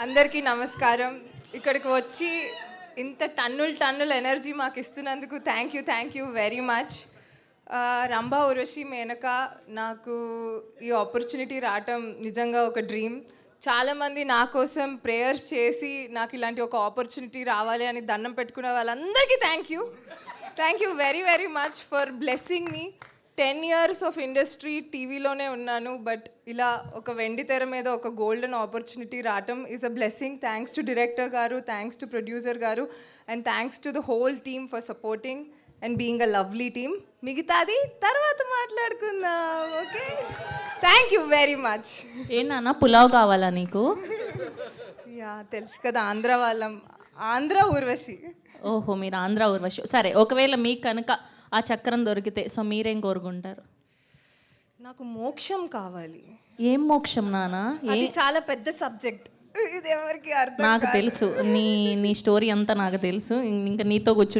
అందరికీ నమస్కారం. ఇక్కడికి వచ్చి ఇంత టన్నుల ఎనర్జీ మాకు ఇస్తున్నందుకు thank you very much. Rambha Urvashi Menaka నాకు ఈ ఆపర్చునిటీ రావటం నిజంగా ఒక డ్రీమ్. చాలామంది నా కోసం ప్రేయర్స్ చేసి నాకు ఇలాంటి ఒక ఆపర్చునిటీ రావాలి అని దండం పెట్టుకునే వాళ్ళందరికీ thank you very much for blessing me. 10 years of industry టీవీలోనే ఉన్నాను, బట్ ఇలా ఒక వెండి తెర మీద ఒక గోల్డెన్ ఆపర్చునిటీ రావటం is a blessing. Thanks to director గారు, థ్యాంక్స్ టు ప్రొడ్యూసర్ గారు, and thanks to the whole team for supporting and being a lovely team. మిగతాది తర్వాత మాట్లాడుకుందాం, okay? Thank you very much. ఏంటన్నా పులావ్ కావాలా నీకు? యా, తెలుసు కదా, ఆంధ్ర వాళ్ళం. ఆంధ్ర ఊర్వశి. ఓహో, మీరు ఆంధ్ర ఊర్వశి. సరే, ఒకవేళ మీకు కనుక ఆ చక్రం దొరికితే సో మీరేం కోరుకుంటారు? నాకు మోక్షం కావాలి. ఏం మోక్షం నానా? అది చాలా పెద్ద సబ్జెక్ట్, ఇది ఎవరికి అర్థం నాకు తెలుసు, నీ స్టోరీ అంతా నాకు తెలుసు. ఇంకా నీతో కూర్చుంటే